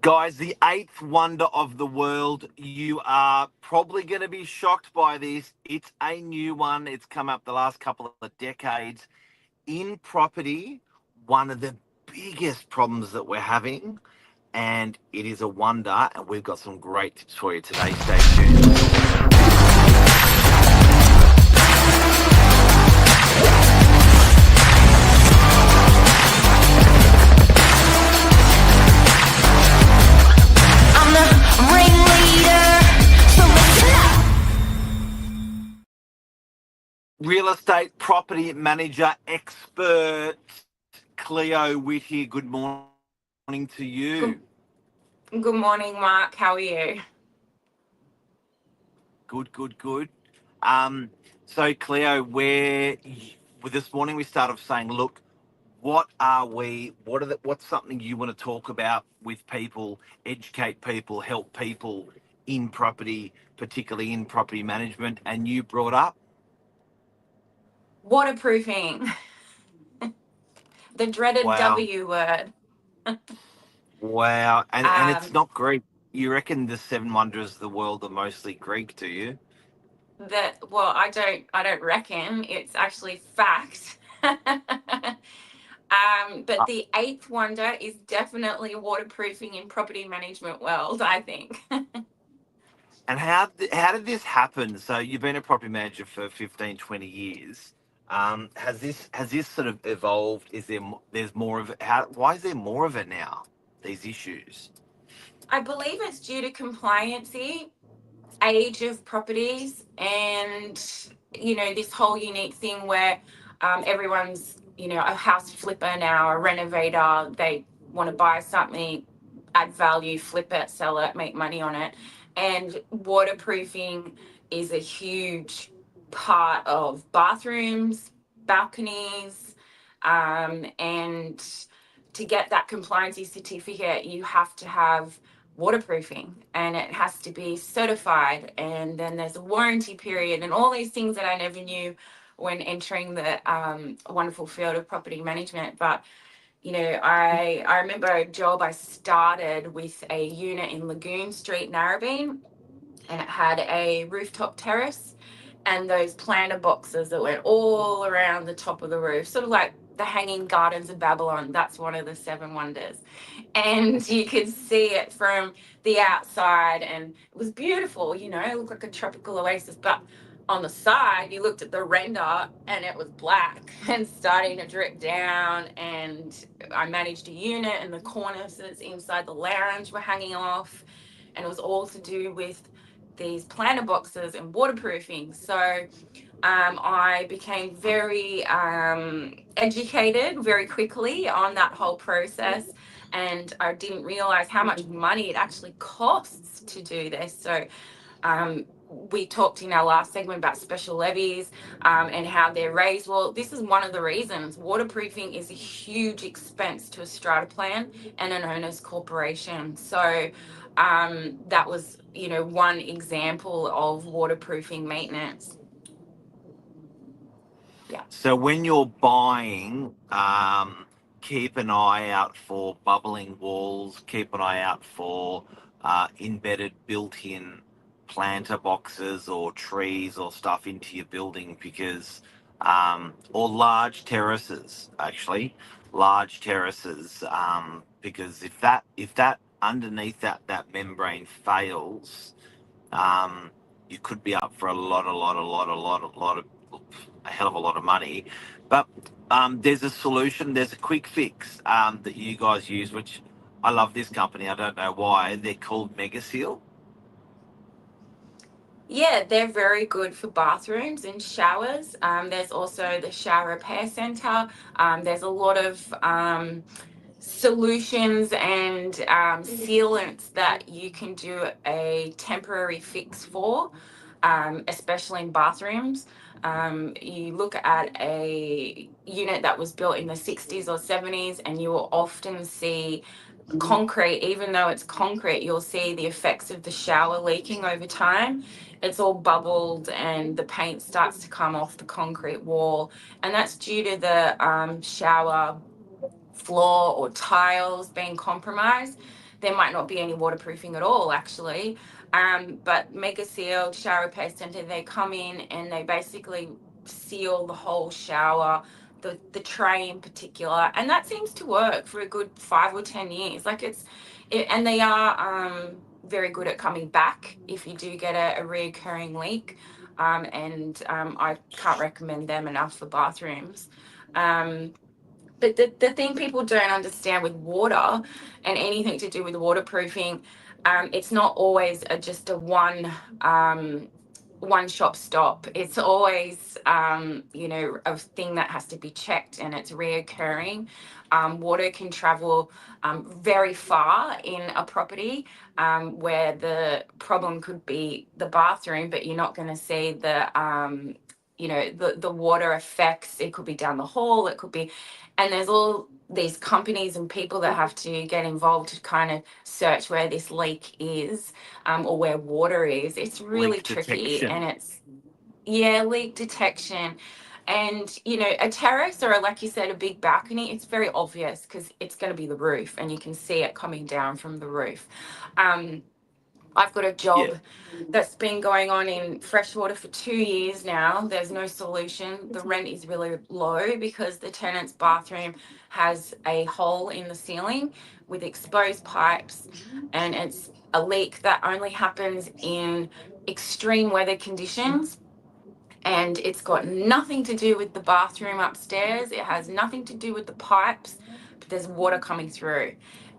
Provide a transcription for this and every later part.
Guys, the eighth wonder of the world. You are probably going to be shocked by this. It's a new one. It's come up the last couple of decades. In property, one of the biggest problems that we're having, and it is a wonder, and we've got some great tips for you today. Stay tuned. Real estate property manager expert Cleo Witt here. Good morning to you. Good morning, Mark. How are you? Good. So Cleo, this morning we started off saying, look, what are we? What's something you want to talk about with people, educate people, help people in property, particularly in property management? And you brought up Waterproofing. The dreaded wow. W word. Wow, and it's Um, not Greek. You reckon the seven wonders of the world are mostly Greek, do you? I don't reckon. It's actually fact. But Uh, the eighth wonder is definitely waterproofing in property management world, I think. And how did this happen? So you've been a property manager for 15, 20 years. Has this sort of evolved? There's more of it? Why is there more of it now? These issues. I believe it's due to compliancy, age of properties, and this whole unique thing where everyone's a house flipper now, a renovator. They want to buy something, add value, flip it, sell it, make money on it. And waterproofing is a huge part of bathrooms, balconies, and to get that compliancy certificate, you have to have waterproofing and it has to be certified, and then there's a warranty period and all these things that I never knew when entering the wonderful field of property management. But I remember a job I started with a unit in Lagoon Street, Narrabeen, and it had a rooftop terrace and those planter boxes that went all around the top of the roof, sort of like the Hanging Gardens of Babylon. That's one of the seven wonders. And you could see it from the outside, and it was beautiful, it looked like a tropical oasis. But on the side, you looked at the render and it was black and starting to drip down. And I managed a unit, and the cornices inside the lounge were hanging off, and it was all to do with these planter boxes and waterproofing. So I became very educated very quickly on that whole process, and I didn't realize how much money it actually costs to do this. So we talked in our last segment about special levies and how they're raised. Well, this is one of the reasons. Waterproofing is a huge expense to a strata plan and an owner's corporation. So that was, one example of waterproofing maintenance. Yeah. So when you're buying, keep an eye out for bubbling walls. Keep an eye out for embedded, built-in planter boxes or trees or stuff into your building, because or large terraces, actually, large terraces, because if that underneath that membrane fails, you could be up for a hell of a lot of money. But there's a solution, there's a quick fix that you guys use, which I love this company. I don't know why. They're called Mega Seal. Yeah, they're very good for bathrooms and showers. There's also the shower repair center. There's a lot of solutions and sealants that you can do a temporary fix for, especially in bathrooms. You look at a unit that was built in the 60s or 70s, and you will often see concrete. Even though it's concrete, you'll see the effects of the shower leaking over time. It's all bubbled and the paint starts to come off the concrete wall, and that's due to the shower floor or tiles being compromised. there might not be any waterproofing at all, actually. But Mega Seal Shower Repair Centre, they come in and they basically seal the whole shower, the tray in particular, and that seems to work for a good 5 or 10 years. Like and they are very good at coming back if you do get a reoccurring leak. I can't recommend them enough for bathrooms. But the thing people don't understand with water and anything to do with waterproofing, it's not always just a one shop stop. It's always, a thing that has to be checked, and it's reoccurring. Water can travel very far in a property, where the problem could be the bathroom, but you're not going to see the water effects. It could be down the hall, it could be, and there's all these companies and people that have to get involved to kind of search where this leak is, or where water is. It's really Leak tricky, and detection. it's, yeah, leak detection. And, a terrace or, like you said, a big balcony, it's very obvious because it's going to be the roof and you can see it coming down from the roof. I've got a Yeah. job that's been going on in freshwater for 2 years now. There's no solution. The rent is really low because the tenant's bathroom has a hole in the ceiling with exposed pipes, and it's a leak that only happens in extreme weather conditions. And it's got nothing to do with the bathroom upstairs. It has nothing to do with the pipes, but there's water coming through.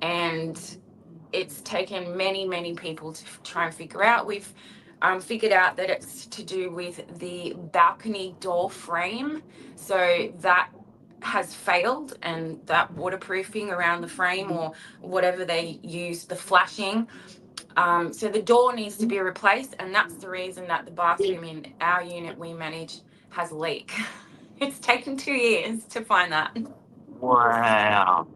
And it's taken many, many people to try and figure out. We've figured out that it's to do with the balcony door frame. So that has failed, and that waterproofing around the frame, or whatever they use, the flashing. So the door needs to be replaced, and that's the reason that the bathroom in our unit we manage has a leak. It's taken 2 years to find that. Wow.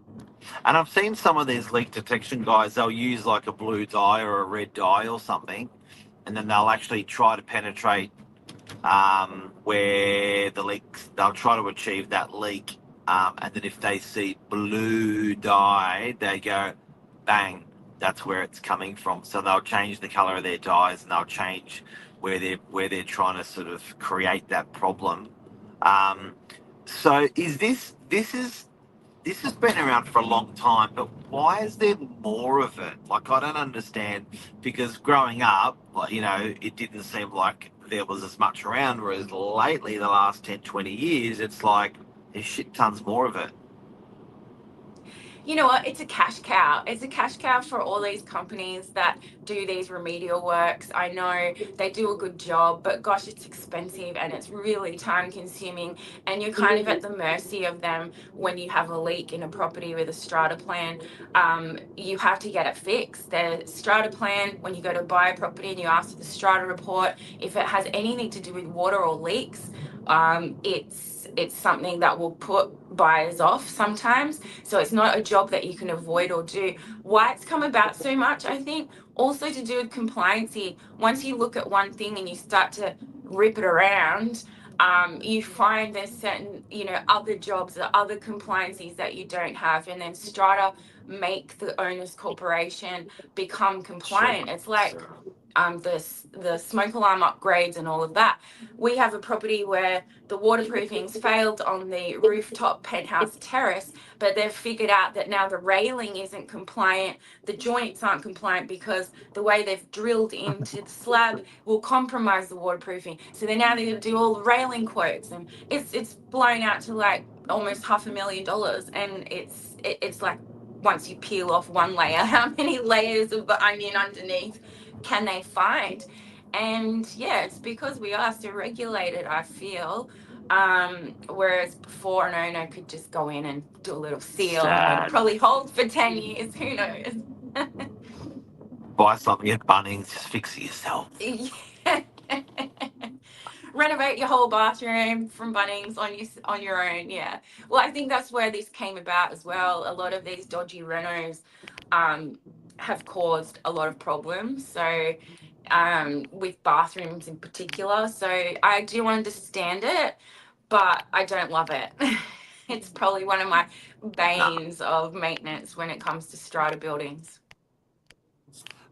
And I've seen some of these leak detection guys, they'll use like a blue dye or a red dye or something, and then they'll actually try to penetrate where the leaks, they'll try to achieve that leak. And then if they see blue dye, they go, bang, that's where it's coming from. So they'll change the color of their dyes, and they'll change where they're trying to sort of create that problem. Um, so this has been around for a long time, but why is there more of it? Like, I don't understand, because growing up, like, it didn't seem like there was as much around, whereas lately, the last 10, 20 years, it's like there's shit tons more of it. You know what? It's a cash cow. It's a cash cow for all these companies that do these remedial works. I know they do a good job, but gosh, it's expensive and it's really time consuming. And you're kind of at the mercy of them when you have a leak in a property with a strata plan. You have to get it fixed. The strata plan, when you go to buy a property and you ask for the strata report, if it has anything to do with water or leaks, it's something that will put buyers off sometimes. So it's not a job that you can avoid or do. Why it's come about so much, I think, also to do with compliancy. Once you look at one thing and you start to rip it around, you find there's certain, other jobs or other compliancies that you don't have, and then strata make the owner's corporation become Sure. compliant. It's like the smoke alarm upgrades and all of that. We have a property where the waterproofing's failed on the rooftop penthouse terrace, but they've figured out that now the railing isn't compliant, the joints aren't compliant because the way they've drilled into the slab will compromise the waterproofing. So they're going to do all the railing quotes, and it's blown out to like almost $500,000, and it's like, once you peel off one layer, how many layers of the onion underneath can they find? And yeah, it's because we are so regulated, I feel. Whereas before, an owner could just go in and do a little seal and it'll Sad. probably hold for 10 years. Who knows? Buy something at Bunnings, just fix it yourself. Yeah. Renovate your whole bathroom from Bunnings on your own. Yeah. Well, I think that's where this came about as well. A lot of these dodgy renos um, have caused a lot of problems. So with bathrooms in particular. So I do understand it, but I don't love it. It's probably one of my No. banes of maintenance when it comes to strata buildings.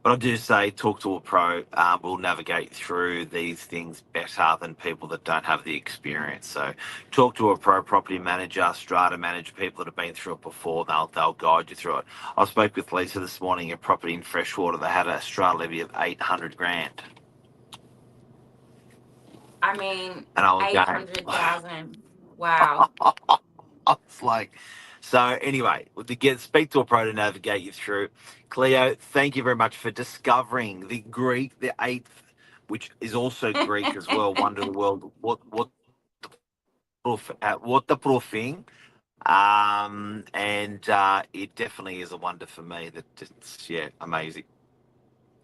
But I do say, talk to a pro. Will navigate through these things better than people that don't have the experience. So, talk to a pro property manager, strata manager, people that have been through it before. They'll guide you through it. I spoke with Lisa this morning, a property in Freshwater. They had a strata levy of 800 grand. I mean, And I was going, 800,000. Wow. I was like, so anyway, speak to a pro to navigate you through. Cleo, thank you very much for discovering the 8th, which is also Greek as well. Wonder of the world. What the proofing. And it definitely is a wonder for me.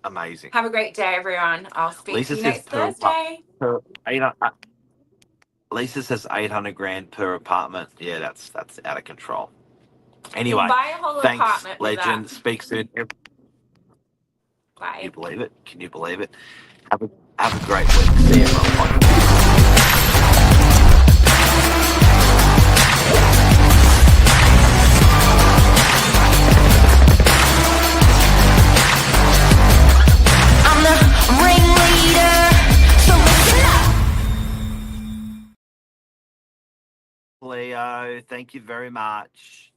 Amazing. Have a great day, everyone. I'll speak Lisa to you says next Thursday. Lisa says 800 grand per apartment. Yeah, that's out of control. You Anyway, can buy a whole thanks, apartment with legend. that. Speak soon. Bye. Can you believe it? Can you believe it? Have a great week. See you, everyone. I'm the ringleader, so listen up. Leo, thank you very much.